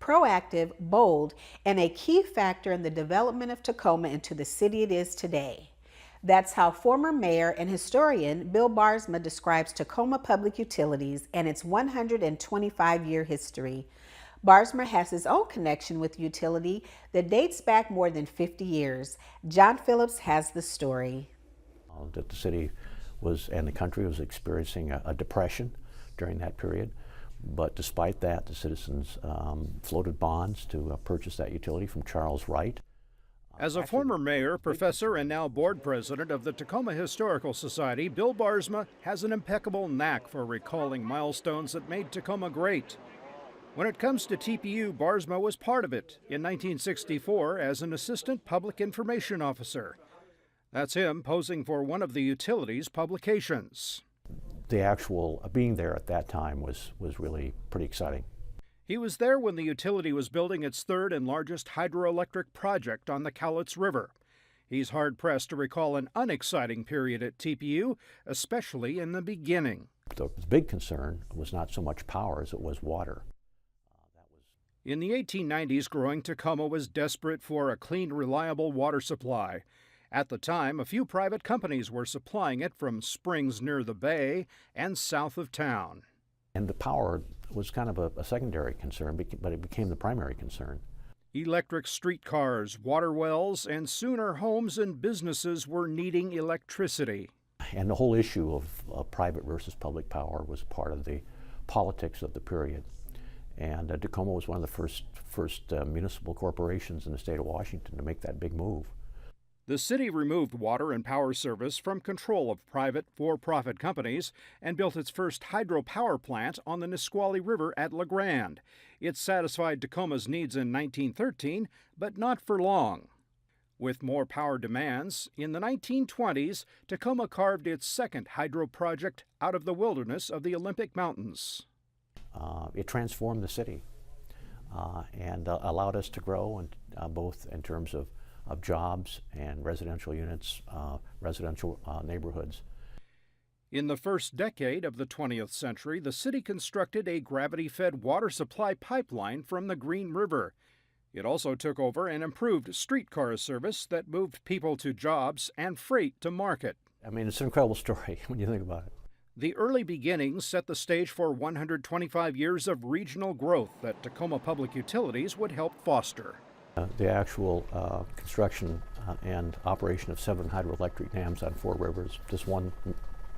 proactive, bold, and a key factor in the development of Tacoma into the city it is today. That's how former mayor and historian Bill Baarsma describes Tacoma Public Utilities and its 125-year history. Baarsma has his own connection with utility that dates back more than 50 years. John Phillips has the story. That the city was, and the country was experiencing a depression during that period. But despite that, the citizens floated bonds to purchase that utility from Charles Wright. As a former mayor, professor, and now board president of the Tacoma Historical Society, Bill Baarsma has an impeccable knack for recalling milestones that made Tacoma great. When it comes to TPU, Baarsma was part of it in 1964 as an assistant public information officer. That's him posing for one of the utility's publications. The actual being there at that time was really pretty exciting. He was there when the utility was building its third and largest hydroelectric project on the Cowlitz River. He's hard-pressed to recall an unexciting period at TPU, especially in the beginning. The big concern was not so much power as it was water. In the 1890s, growing Tacoma was desperate for a clean, reliable water supply. At the time, a few private companies were supplying it from springs near the bay and south of town. And the power was kind of a secondary concern, but it became the primary concern. Electric streetcars, water wells, and sooner homes and businesses were needing electricity. And the whole issue of private versus public power was part of the politics of the period. And Tacoma was one of the first municipal corporations in the state of Washington to make that big move. The city removed water and power service from control of private for-profit companies and built its first hydropower plant on the Nisqually River at La Grande. It satisfied Tacoma's needs in 1913, but not for long. With more power demands, in the 1920s, Tacoma carved its second hydro project out of the wilderness of the Olympic Mountains. It transformed the city and allowed us to grow, both in terms of jobs and residential units, residential neighborhoods. In the first decade of the 20th century, the city constructed a gravity-fed water supply pipeline from the Green River. It also took over and improved streetcar service that moved people to jobs and freight to market. I mean, it's an incredible story when you think about it. The early beginnings set the stage for 125 years of regional growth that Tacoma Public Utilities would help foster. The actual construction and operation of 7 hydroelectric dams on 4 rivers, just one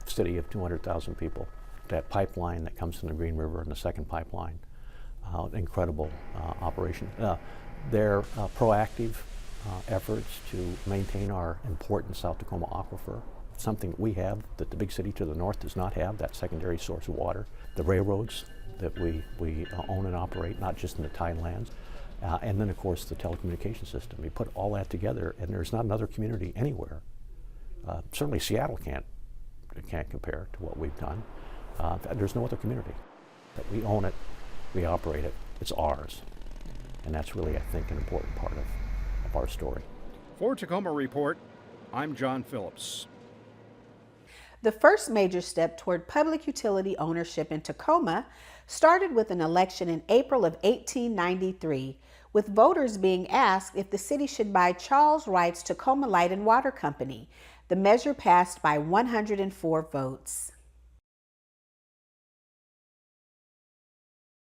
city of 200,000 people. That pipeline that comes from the Green River and the second pipeline, incredible operation. Their proactive efforts to maintain our important South Tacoma aquifer, something we have that the big city to the north does not have, that secondary source of water. The railroads that we own and operate, not just in the tidelands. And then, of course, the telecommunication system. You put all that together, and there's not another community anywhere. Certainly Seattle can't compare to what we've done. There's no other community. That we own it, we operate it, it's ours. And that's really, I think, an important part of our story. For Tacoma Report, I'm John Phillips. The first major step toward public utility ownership in Tacoma started with an election in April of 1893, with voters being asked if the city should buy Charles Wright's Tacoma Light and Water Company. The measure passed by 104 votes.